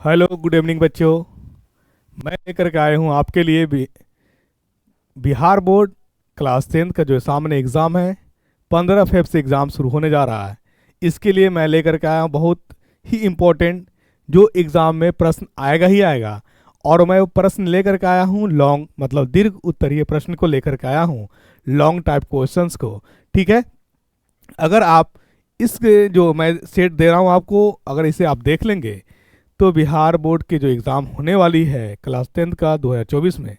Hello, good evening बच्चों। मैं लेकर के आया हूँ आपके लिए बिहार बोर्ड क्लास 10 का जो सामने एग्ज़ाम है। 15 फेब से एग्ज़ाम शुरू होने जा रहा है। इसके लिए मैं लेकर के आया हूँ बहुत ही इम्पोर्टेंट, जो एग्ज़ाम में प्रश्न आएगा ही आएगा। और मैं वो प्रश्न लेकर के आया हूँ लॉन्ग, मतलब दीर्घ उत्तरीय प्रश्न को लेकर के आया हूँ, लॉन्ग टाइप क्वेश्चंस को। ठीक है, अगर आप इस जो मैं सेट दे रहा हूँ आपको, अगर इसे आप देख लेंगे तो बिहार बोर्ड के जो एग्ज़ाम होने वाली है क्लास 10 का 2024 में,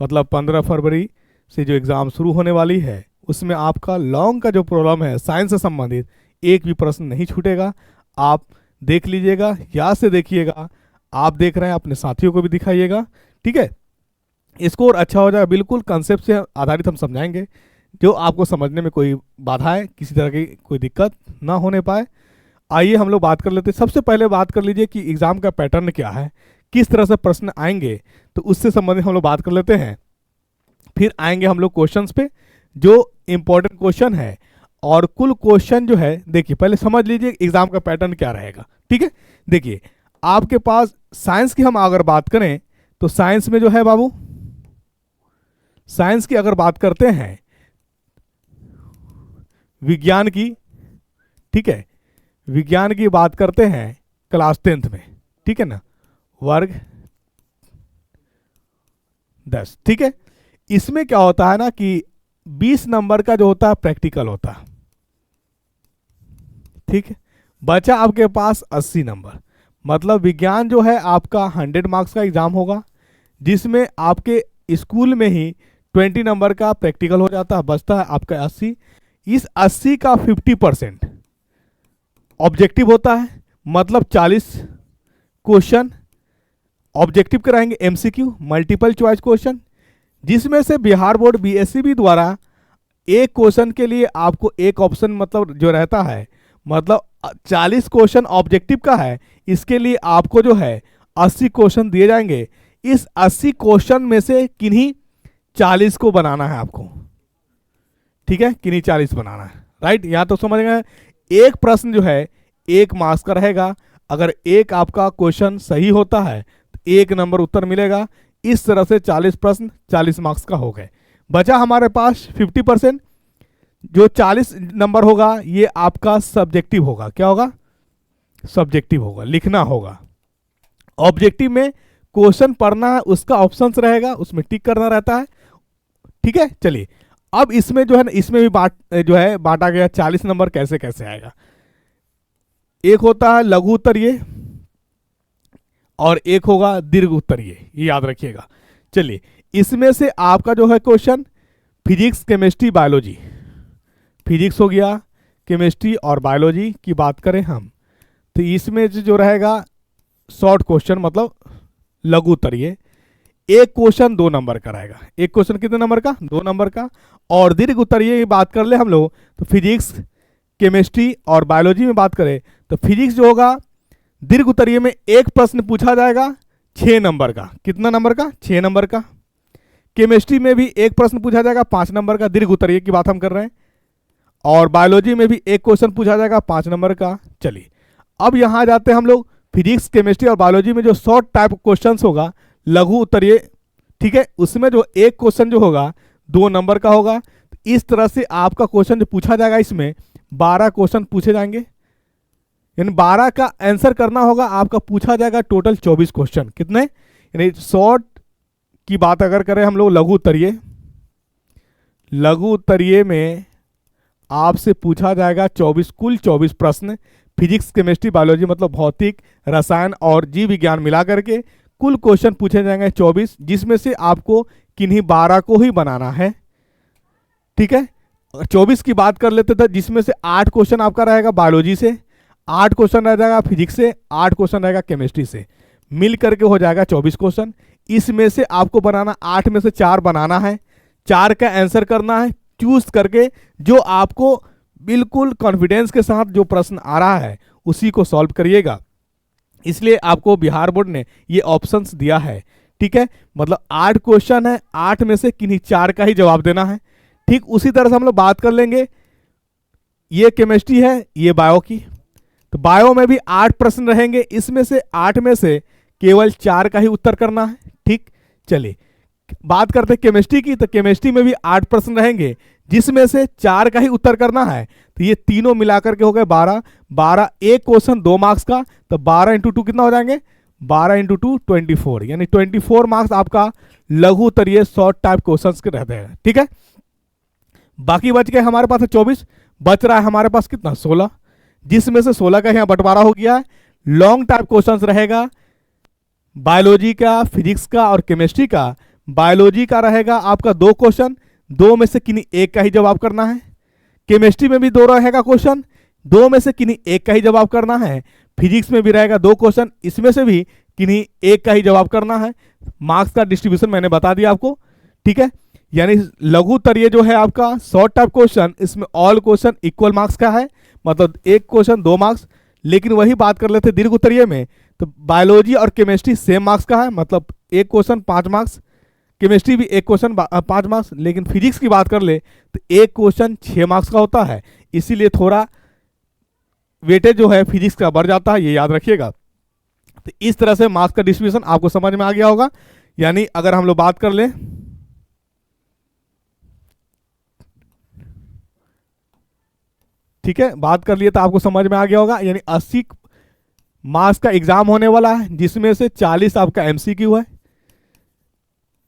मतलब 15 फरवरी से जो एग्ज़ाम शुरू होने वाली है, उसमें आपका लॉन्ग का जो प्रॉब्लम है साइंस से संबंधित एक भी प्रश्न नहीं छूटेगा। आप देख लीजिएगा, याद से देखिएगा। आप देख रहे हैं, अपने साथियों को भी दिखाइएगा। ठीक है, स्कोर अच्छा हो जाएगा। बिल्कुल कंसेप्ट से आधारित हम समझाएंगे, जो आपको समझने में कोई बाधाएं, किसी तरह की कोई दिक्कत ना होने पाए। आइए हम लोग बात कर लेते हैं। सबसे पहले बात कर लीजिए कि एग्जाम का पैटर्न क्या है, किस तरह से प्रश्न आएंगे, तो उससे संबंधित हम लोग बात कर लेते हैं। फिर आएंगे हम लोग क्वेश्चंस पे, जो इंपॉर्टेंट क्वेश्चन है। और कुल क्वेश्चन जो है, देखिए पहले समझ लीजिए एग्जाम का पैटर्न क्या रहेगा। ठीक है, देखिए आपके पास साइंस की हम अगर बात करें तो साइंस में जो है बाबू, साइंस की अगर बात करते हैं, विज्ञान की, ठीक है, विज्ञान की बात करते हैं क्लास 10 में, ठीक है ना, वर्ग 10। ठीक है, इसमें क्या होता है ना कि 20 नंबर का जो होता है प्रैक्टिकल होता है। ठीक है, बचा आपके पास 80 नंबर। मतलब विज्ञान जो है आपका 100 मार्क्स का एग्जाम होगा, जिसमें आपके स्कूल में ही 20 नंबर का प्रैक्टिकल हो जाता है, बचता है आपका 80। इस 80 का 50% ऑब्जेक्टिव होता है, मतलब 40 क्वेश्चन ऑब्जेक्टिव कराएंगे, एमसीक्यू मल्टीपल चॉइस क्वेश्चन, जिसमें से बिहार बोर्ड बीएससीबी द्वारा एक क्वेश्चन के लिए आपको एक ऑप्शन मतलब जो रहता है, मतलब 40 क्वेश्चन ऑब्जेक्टिव का है, इसके लिए आपको जो है 80 क्वेश्चन दिए जाएंगे। इस 80 क्वेश्चन में से किन्हीं 40 को बनाना है आपको। ठीक है, किन्हीं 40 बनाना है। राइट, यहां तो समझ गए। एक प्रश्न जो है 1 मार्क्स का रहेगा। अगर एक आपका क्वेश्चन सही होता है तो 1 नंबर उत्तर मिलेगा। इस तरह से 40 प्रश्न 40 मार्क्स का हो गए। बचा हमारे पास 50%। जो 40 नंबर होगा ये आपका सब्जेक्टिव होगा। क्या होगा? सब्जेक्टिव होगा, लिखना होगा। ऑब्जेक्टिव में क्वेश्चन पढ़ना है, उसका ऑप्शंस रहेगा, उसमें टिक करना रहता है। ठीक है, चलिए अब इसमें जो है ना, इसमें भी बांटा गया 40 नंबर कैसे कैसे आएगा। एक होता है लघु उत्तरीय और एक होगा दीर्घ उत्तरीय, ये याद रखिएगा। चलिए, इसमें से आपका जो है question physics, chemistry, biology, physics हो गया, केमिस्ट्री और बायोलॉजी की बात करें हम, तो इसमें जो रहेगा शॉर्ट क्वेश्चन, मतलब लघु उत्तरीय, एक क्वेश्चन 2 नंबर का रहेगा। एक क्वेश्चन कितने नंबर का? 2 नंबर का। और दीर्घ उत्तरीय की बात कर ले हम लोग, तो फिजिक्स, केमिस्ट्री और बायोलॉजी में बात करें तो फिजिक्स जो होगा दीर्घ उत्तरीय में एक प्रश्न पूछा जाएगा 6 नंबर का। कितना नंबर का? 6 नंबर का। केमिस्ट्री में भी एक प्रश्न पूछा जाएगा 5 नंबर का, दीर्घ उत्तरीय की बात हम कर रहे हैं। और बायोलॉजी में भी एक क्वेश्चन पूछा जाएगा 5 नंबर का। चलिए अब यहां जाते हैं हम लोग, फिजिक्स, केमिस्ट्री और बायोलॉजी में जो शॉर्ट टाइप क्वेश्चन होगा लघु उत्तरीय, ठीक है, उसमें जो एक क्वेश्चन जो होगा 2 नंबर का होगा। तो इस तरह से आपका क्वेश्चन जो पूछा जाएगा, इसमें 12 क्वेश्चन पूछे जाएंगे, यानी 12 का आंसर करना होगा आपका। पूछा जाएगा टोटल 24 क्वेश्चन। कितने? यानी शॉर्ट की बात अगर करें हम लोग लघु उत्तरीय, लघु उत्तरीय में आपसे पूछा जाएगा 24, कुल 24 प्रश्न। फिजिक्स, केमिस्ट्री, बायोलॉजी मतलब भौतिक, रसायन और जीव विज्ञान मिला करके कुल क्वेश्चन पूछे जाएंगे 24, जिसमें से आपको किन्हीं 12 को ही बनाना है। ठीक है, 24 की बात कर लेते थे, जिसमें से 8 क्वेश्चन आपका रहेगा बायोलॉजी से, 8 क्वेश्चन रह जाएगा फिजिक्स से, 8 क्वेश्चन रहेगा केमिस्ट्री से, मिल करके हो जाएगा 24 क्वेश्चन। इसमें से आपको बनाना 8 में से 4 बनाना है, 4 का आंसर करना है चूज करके। जो आपको बिल्कुल कॉन्फिडेंस के साथ जो प्रश्न आ रहा है उसी को सॉल्व करिएगा। इसलिए आपको बिहार बोर्ड ने ये ऑप्शंस दिया है। ठीक है, मतलब 8 क्वेश्चन है, 8 में से किन्हीं 4 का ही जवाब देना है। ठीक उसी तरह से हम लोग बात कर लेंगे, ये केमिस्ट्री है, ये बायो की, तो बायो में भी 8 प्रश्न रहेंगे। इसमें से 8 में से केवल 4 का ही उत्तर करना है। ठीक, चलिए बात करते हैं केमिस्ट्री की, तो केमिस्ट्री में भी 8 प्रश्न रहेंगे जिसमें से 4 का ही उत्तर करना है। तो ये तीनों मिलाकर के हो गए 12, 12 एक क्वेश्चन 2 मार्क्स का, तो 12 इंटू 2 कितना हो जाएंगे, 12 इंटू 2 24, यानी 24 मार्क्स आपका लघु उत्तरीय शॉर्ट टाइप क्वेश्चन के रहते हैं। ठीक है, बाकी बच गए हमारे पास 24, बच रहा है हमारे पास कितना 16, जिसमें से 16 का यहाँ बंटवारा हो गया है। लॉन्ग टाइप क्वेश्चंस रहेगा बायोलॉजी का, फिजिक्स का और केमिस्ट्री का। बायोलॉजी का रहेगा आपका 2 क्वेश्चन, 2 में से किन्हीं एक का ही जवाब करना है। केमिस्ट्री में भी 2 रहेगा क्वेश्चन, 2 में से किन्हीं एक का ही जवाब करना है। फिजिक्स में भी रहेगा 2 क्वेश्चन, इसमें से भी किन्हीं एक का ही जवाब करना है। मार्क्स का डिस्ट्रीब्यूशन मैंने बता दिया आपको। ठीक है, यानी लघु उत्तरीय जो है आपका शॉर्ट टाइप क्वेश्चन, इसमें ऑल क्वेश्चन इक्वल मार्क्स का है, मतलब एक क्वेश्चन 2 मार्क्स। लेकिन वही बात कर लेते दीर्घ उत्तरीय में, तो बायोलॉजी और केमिस्ट्री सेम मार्क्स का है, मतलब एक क्वेश्चन 5 मार्क्स, केमिस्ट्री भी एक क्वेश्चन 5 मार्क्स। लेकिन फिजिक्स की बात कर ले तो एक क्वेश्चन 6 मार्क्स का होता है, इसीलिए थोड़ा वेटेज जो है फिजिक्स का बढ़ जाता है, ये याद रखिएगा। तो इस तरह से मार्क्स का डिस्ट्रीब्यूशन आपको समझ में आ गया होगा। यानी अगर हम लोग बात कर लें, ठीक है, बात कर लिए तो आपको समझ में आ गया होगा। यानी 80 मार्क्स का एग्जाम होने वाला है, जिसमें से 40 आपका एमसीक्यू है,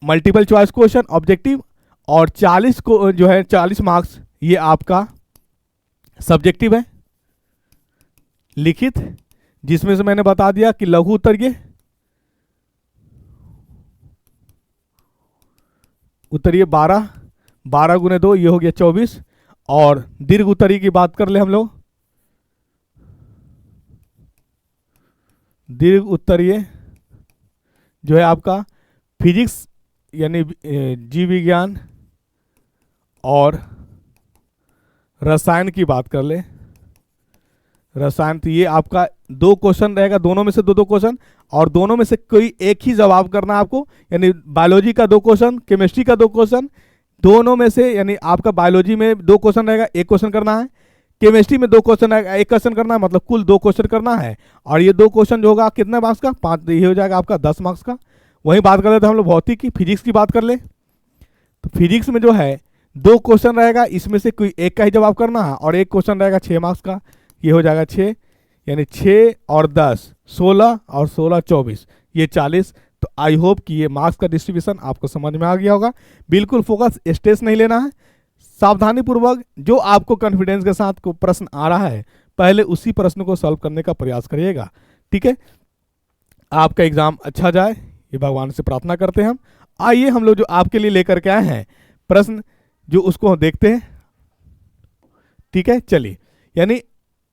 मल्टीपल चॉइस क्वेश्चन ऑब्जेक्टिव, और 40 को जो है 40 मार्क्स ये आपका सब्जेक्टिव है लिखित, जिसमें से मैंने बता दिया कि लघु उत्तरीय, उत्तरीय 12, 12 गुने 2 ये हो गया 24। और दीर्घ उत्तरीय की बात कर ले हम लोग, दीर्घ उत्तरीय जो है आपका फिजिक्स यानी जीव विज्ञान और रसायन की बात कर ले, रसायन, तो ये आपका 2 क्वेश्चन रहेगा, दोनों में से 2-2 क्वेश्चन, और दोनों में से कोई एक ही जवाब करना है आपको। यानी बायोलॉजी का 2 क्वेश्चन, केमिस्ट्री का 2 क्वेश्चन, दोनों में से, यानी आपका बायोलॉजी में 2 क्वेश्चन रहेगा, 1 क्वेश्चन करना है, केमिस्ट्री में 2 क्वेश्चन रहेगा, 1 क्वेश्चन करना है, मतलब कुल 2 क्वेश्चन करना है। और ये 2 क्वेश्चन जो होगा कितने मार्क्स का, 5, ये हो जाएगा आपका 10 मार्क्स का। वहीं बात कर लेते हैं हम लोग भौतिक की, फिजिक्स की बात कर ले, तो फिजिक्स में जो है 2 क्वेश्चन रहेगा, इसमें से कोई एक का ही जवाब करना है, और 1 क्वेश्चन रहेगा 6 मार्क्स का, ये हो जाएगा 6, यानी 6 और 10 16, और 16 24, ये 40। तो आई होप कि ये मार्क्स का डिस्ट्रीब्यूशन आपको समझ में आ गया होगा। बिल्कुल फोकस, स्ट्रेस नहीं लेना है, सावधानी पूर्वक जो आपको कॉन्फिडेंस के साथ को प्रश्न आ रहा है पहले उसी प्रश्न को सॉल्व करने का प्रयास करिएगा। ठीक है, आपका एग्जाम अच्छा जाए, ये भगवान से प्रार्थना करते हैं हम। आइए हम लोग जो आपके लिए लेकर के आए हैं प्रश्न, जो उसको हम देखते हैं। ठीक है, चलिए, यानी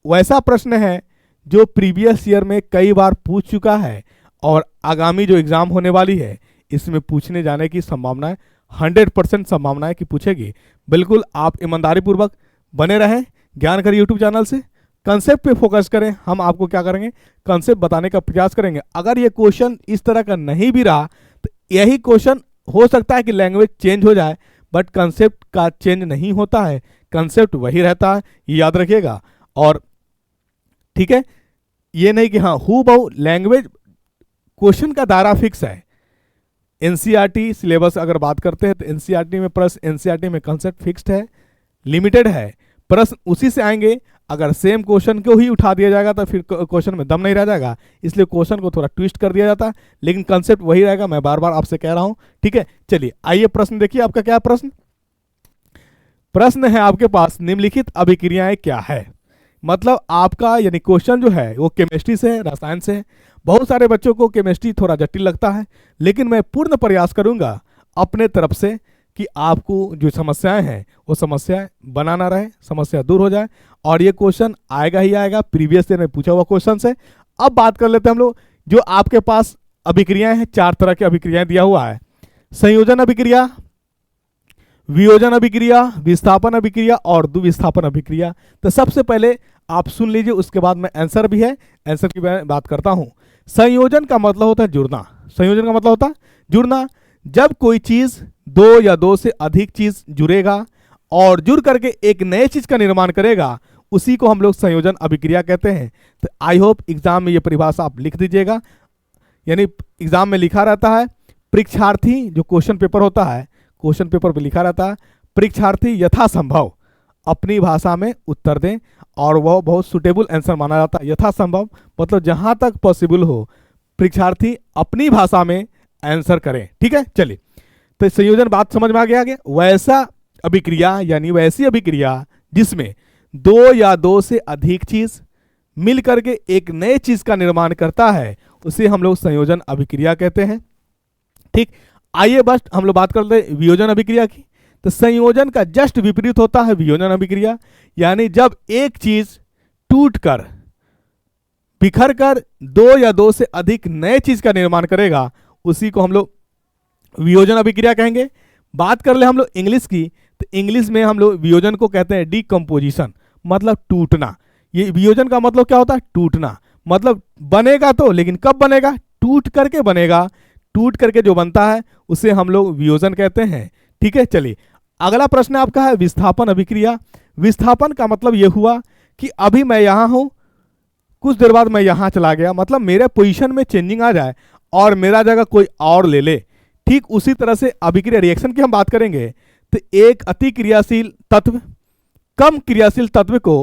वैसा प्रश्न है जो प्रीवियस ईयर में कई बार पूछ चुका है, और आगामी जो एग्जाम होने वाली है इसमें पूछने जाने की संभावना है, 100% संभावना है कि पूछेगी। बिल्कुल आप ईमानदारी पूर्वक बने रहें ज्ञानकर यूट्यूब चैनल से, कंसेप्ट पे फोकस करें। हम आपको क्या करेंगे, कंसेप्ट बताने का प्रयास करेंगे। अगर ये क्वेश्चन इस तरह का नहीं भी रहा तो यही क्वेश्चन हो सकता है कि लैंग्वेज चेंज हो जाए, बट कंसेप्ट का चेंज नहीं होता है, कंसेप्ट वही रहता है, ये याद रखिएगा। और ठीक है, ये नहीं कि हाँ हूबहू लैंग्वेज, क्वेश्चन का दायरा फिक्स है। एनसीईआरटी सिलेबस अगर बात करते हैं तो एनसीईआरटी में प्रश्न, एनसीईआरटी में कंसेप्ट फिक्स्ड है, लिमिटेड है, प्रश्न उसी से आएंगे। अगर सेम क्वेश्चन को ही उठा दिया जाएगा तो फिर क्वेश्चन में दम नहीं रह जाएगा, इसलिए क्वेश्चन को थोड़ा ट्विस्ट कर दिया जाता है, लेकिन कंसेप्ट वही रहेगा, मैं बार बार आपसे कह रहा हूं। ठीक है, चलिए आइए प्रश्न देखिए, आपका क्या प्रश्न, प्रश्न है आपके पास, निम्नलिखित अभिक्रियाएं क्या है। मतलब आपका यानी क्वेश्चन जो है वो केमिस्ट्री से है, रसायन से है। बहुत सारे बच्चों को केमिस्ट्री थोड़ा जटिल लगता है, लेकिन मैं पूर्ण प्रयास करूंगा अपने तरफ से कि आपको जो समस्याएं हैं वो समस्याएं बनाना रहे, समस्या दूर हो जाए, और ये क्वेश्चन आएगा ही आएगा, प्रीवियस ईयर में पूछा हुआ क्वेश्चन से। अब बात कर लेते हैं हम लोग, जो आपके पास अभिक्रियाएं हैं, 4 तरह की अभिक्रियाएं दिया हुआ है, संयोजन अभिक्रिया, वियोजन अभिक्रिया, विस्थापन अभिक्रिया और द्विविस्थापन अभिक्रिया। तो सबसे पहले आप सुन लीजिए, उसके बाद में आंसर भी है, आंसर की मैं बात करता हूं। संयोजन का मतलब होता है जुड़ना, संयोजन का मतलब होता है जुड़ना। जब कोई चीज 2 या 2 से अधिक चीज जुड़ेगा और जुड़ करके एक नए चीज का निर्माण करेगा, उसी को हम लोग संयोजन अभिक्रिया कहते हैं। तो आई होप एग्जाम में ये परिभाषा आप लिख दीजिएगा, यानी एग्जाम में लिखा रहता है परीक्षार्थी, जो क्वेश्चन पेपर होता है, क्वेश्चन पेपर पे लिखा रहता है परीक्षार्थी यथासंभव अपनी भाषा में उत्तर दें, और वह बहुत सुटेबल आंसर माना जाता है। यथासंभव मतलब जहां तक पॉसिबल हो परीक्षार्थी अपनी भाषा में आंसर करें। ठीक है, चलिए तो संयोजन बात समझ में आ गया आगे। वैसा अभिक्रिया यानी वैसी अभिक्रिया जिसमें दो या दो से अधिक चीज मिल करके एक नए चीज का निर्माण करता है उसे हम लोग संयोजन अभिक्रिया कहते हैं। ठीक, आइए बस हम लोग बात करते हैं वियोजन अभिक्रिया की। तो संयोजन का जस्ट विपरीत होता है वियोजन अभिक्रिया, यानी जब एक चीज टूट कर बिखर कर दो या दो से अधिक नए चीज का निर्माण करेगा उसी को हम लोग वियोजन अभिक्रिया कहेंगे। बात कर ले हम लोग इंग्लिश की, तो इंग्लिश में हम लोग वियोजन को कहते हैं डिकम्पोजिशन, मतलब टूटना। ये वियोजन का मतलब क्या होता है? टूटना। मतलब बनेगा तो, लेकिन कब बनेगा? टूट करके बनेगा। टूट करके जो बनता है उसे हम लोग वियोजन कहते हैं। ठीक है, चलिए अगला प्रश्न आपका है विस्थापन अभिक्रिया। विस्थापन का मतलब यह हुआ कि अभी मैं यहां हूं, कुछ देर बाद मैं यहां चला गया, मतलब मेरे पोजीशन में चेंजिंग आ जाए और मेरा जगह कोई और ले ले। ठीक उसी तरह से अभिक्रिया रिएक्शन की हम बात करेंगे तो एक अति क्रियाशील तत्व कम क्रियाशील तत्व को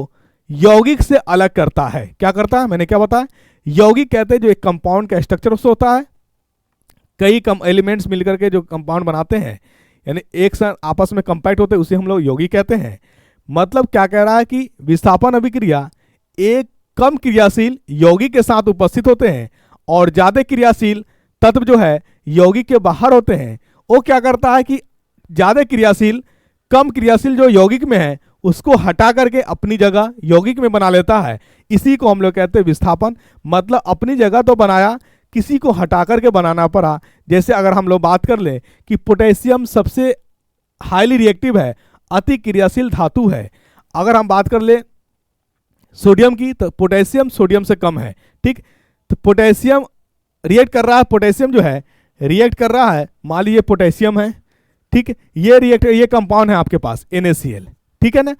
यौगिक से अलग करता है। क्या करता है? मैंने क्या बताया? यौगिक कहते हैं जो एक कंपाउंड का स्ट्रक्चर उससे होता है, कई कम एलिमेंट्स मिलकर के जो कंपाउंड बनाते हैं, यानी एक साथ आपस में कंपैक्ट होते हैं, उसे हम लोग यौगिक कहते हैं। मतलब क्या कह रहा है कि विस्थापन अभिक्रिया एक कम क्रियाशील यौगिक के साथ उपस्थित होते हैं और ज्यादा क्रियाशील तत्व जो है यौगिक के बाहर होते हैं। वो क्या करता है कि ज्यादा क्रियाशील कम क्रियाशील जो यौगिक में है उसको हटा करके अपनी जगह यौगिक में बना लेता है। इसी को हम लोग कहते हैं विस्थापन। मतलब अपनी जगह तो बनाया, किसी को हटा करके बनाना पड़ा। जैसे अगर हम लोग बात कर ले कि पोटेशियम सबसे हाईली रिएक्टिव है, अति क्रियाशील धातु है। अगर हम बात कर ले सोडियम की, तो पोटेशियम सोडियम से कम है। ठीक, तो पोटेशियम रिएक्ट कर रहा है, पोटेशियम जो है रिएक्ट कर रहा है, मान लीजिए पोटेशियम है। ठीक, ये रिएक्ट, ये कंपाउंड है आपके पास NaCl। ठीक है ना।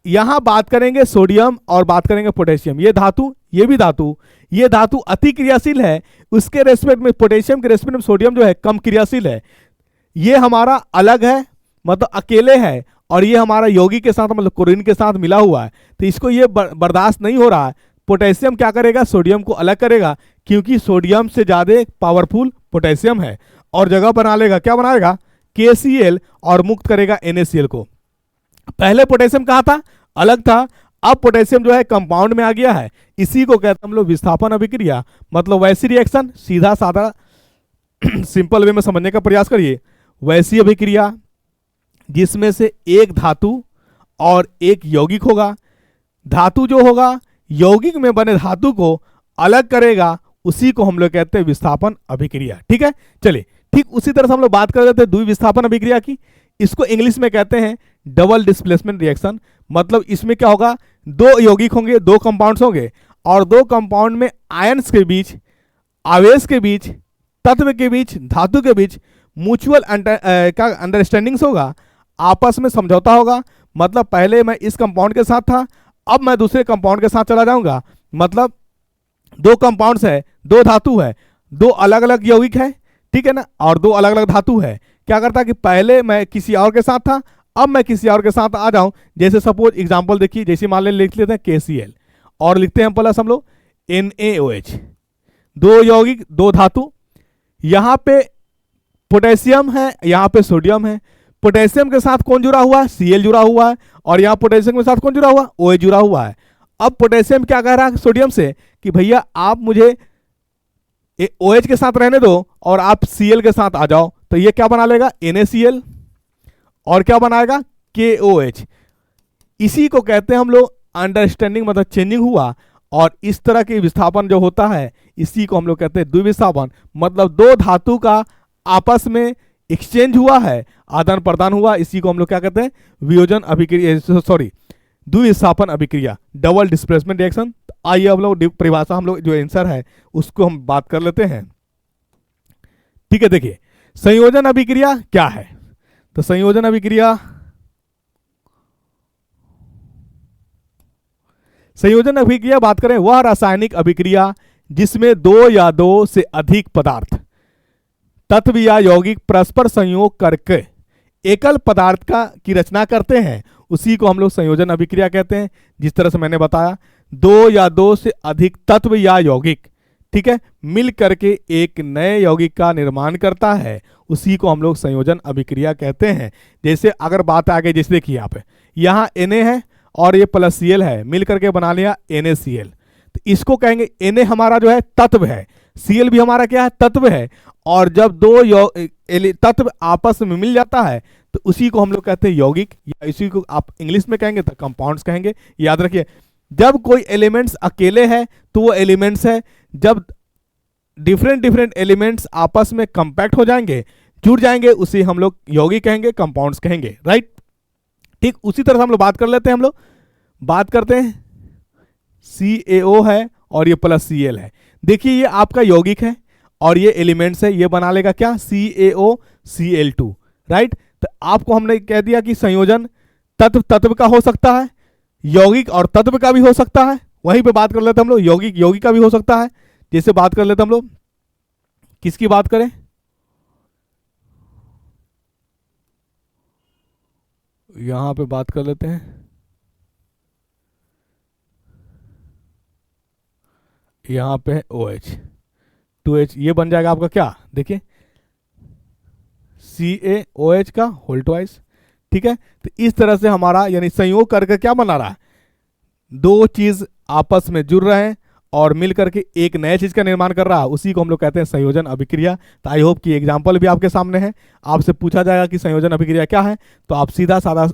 यहां बात करेंगे सोडियम और बात करेंगे पोटेशियम, ये धातु, ये भी धातु, ये धातु अति क्रियाशील है, उसके रेस्पेक्ट में पोटेशियम के रेस्पेक्ट में सोडियम जो है कम क्रियाशील है। ये हमारा अलग है, मतलब अकेले है, और ये हमारा यौगिक के साथ मतलब क्लोरीन के साथ मिला हुआ है, तो इसको ये बर्दाश्त नहीं हो रहा है। पोटेशियम क्या करेगा? सोडियम को अलग करेगा, क्योंकि सोडियम से ज्यादा पावरफुल पोटेशियम है, और जगह बना लेगा, क्या बनाएगा? KCl, और मुक्त करेगा NaCl को। पहले पोटेशियम कहाँ था? अलग था, अब पोटेशियम जो है कंपाउंड में आ गया है। इसी को कहते हैं हम लोग विस्थापन अभिक्रिया। मतलब वैसी रिएक्शन, सीधा साधा सिंपल वे में समझने का प्रयास करिए। वैसी अभिक्रिया जिसमें से एक धातु और एक यौगिक होगा, धातु जो होगा यौगिक में बने धातु को अलग करेगा, उसी को हम लोग कहते हैं विस्थापन अभिक्रिया। ठीक है, चलिए ठीक उसी तरह से हम लोग बात कर रहे थे द्विविस्थापन अभिक्रिया की। इसको इंग्लिश में कहते हैं डबल डिस्प्लेसमेंट रिएक्शन। मतलब इसमें क्या होगा? दो यौगिक होंगे, दो कंपाउंड्स होंगे, और दो कंपाउंड में आयंस के बीच, आवेश के बीच, तत्व के बीच, धातु के बीच म्यूचुअल का अंडरस्टैंडिंग्स होगा, आपस में समझौता होगा। मतलब पहले मैं इस कंपाउंड के साथ था, अब मैं दूसरे कंपाउंड के साथ चला जाऊंगा। मतलब दो कंपाउंड्स है, दो धातु है, दो अलग अलग यौगिक है, ठीक है ना, और दो अलग अलग धातु है। क्या करता है कि पहले मैं किसी और के साथ था, अब मैं किसी और के साथ आ जाऊं। जैसे सपोज एग्जांपल देखिए, जैसे मान लिख लेते हैं KCl, और लिखते हैं प्लस हम लोग NaOH, दो यौगिक दो धातु। यहां पे पोटेशियम है, यहां पे सोडियम है। पोटेशियम के साथ कौन जुड़ा हुआ है? Cl जुड़ा हुआ है, और यहां पोटेशियम के साथ कौन जुड़ा हुआ है? OH जुड़ा हुआ है। अब पोटेशियम क्या कह रहा है सोडियम से कि भैया आप मुझे OH के साथ रहने दो और आप Cl के साथ आ जाओ। तो ये क्या बना लेगा? NaCl, और क्या बनाएगा? KOH। इसी को कहते हैं हम लोग अंडरस्टैंडिंग, मतलब चेंजिंग हुआ। और इस तरह के विस्थापन जो होता है इसी को हम लोग कहते हैं द्विविस्थापन। मतलब दो धातु का आपस में एक्सचेंज हुआ है, आदान प्रदान हुआ, इसी को हम लोग क्या कहते हैं? वियोजन अभिक्रिया, सॉरी द्विविस्थापन अभिक्रिया, डबल डिस्प्लेसमेंट रिएक्शन। आइए हम लोग परिभाषा, हम लोग जो आंसर है उसको हम बात कर लेते हैं। ठीक है, देखिए संयोजन अभिक्रिया क्या है? तो संयोजन अभिक्रिया, संयोजन अभिक्रिया बात करें, वह रासायनिक अभिक्रिया जिसमें दो या दो से अधिक पदार्थ, तत्व या यौगिक परस्पर संयोग करके एकल पदार्थ का की रचना करते हैं, उसी को हम लोग संयोजन अभिक्रिया कहते हैं। जिस तरह से मैंने बताया, दो या दो से अधिक तत्व या यौगिक, ठीक है, मिल करके एक नए यौगिक का निर्माण करता है, उसी को हम लोग संयोजन अभिक्रिया कहते हैं। जैसे अगर बात आ गई, जैसे देखिए यहाँ Na है और ये प्लस Cl है, मिल करके बना लिया NaCl, तो इसको कहेंगे Na हमारा जो है तत्व है, Cl भी हमारा क्या है, तत्व है। और जब दो तत्व आपस में मिल जाता है तो उसी को हम लोग कहते हैं यौगिक, या इसी को आप इंग्लिश में कहेंगे तो कंपाउंड्स कहेंगे। याद रखिए, जब कोई एलिमेंट्स अकेले है तो वो एलिमेंट्स है, जब डिफरेंट एलिमेंट्स आपस में कंपैक्ट हो जाएंगे, जुड़ जाएंगे, उसे हम लोग यौगिक कहेंगे, कंपाउंड्स कहेंगे, राइट। ठीक उसी तरह से हम लोग बात कर लेते हैं, हम लोग बात करते हैं CaO है और ये प्लस Cl है। देखिए ये आपका यौगिक है और ये एलिमेंट्स है, ये बना लेगा क्या, CaOCl2, राइट। तो आपको हमने कह दिया कि संयोजन तत्व का हो सकता है, यौगिक और तत्व का भी हो सकता है। वहीं पे बात कर लेते हैं हम लोग, यौगिक का भी हो सकता है। जैसे बात कर लेते हैं हम लोग, किसकी बात करें, यहां पे बात कर लेते हैं, यहां पे है OH 2H, ये बन जाएगा आपका क्या, देखिए CaOH का होल ट्वाइस, ठीक है। तो इस तरह से हमारा यानी संयोग करके क्या बना रहा है, दो चीज आपस में जुड़ रहे हैं और मिल करके एक नए चीज का निर्माण कर रहा है, उसी को हम लोग कहते हैं संयोजन अभिक्रिया। तो आई होप कि एग्जांपल भी आपके सामने है, आपसे पूछा जाएगा कि संयोजन अभिक्रिया क्या है, तो आप सीधा साधा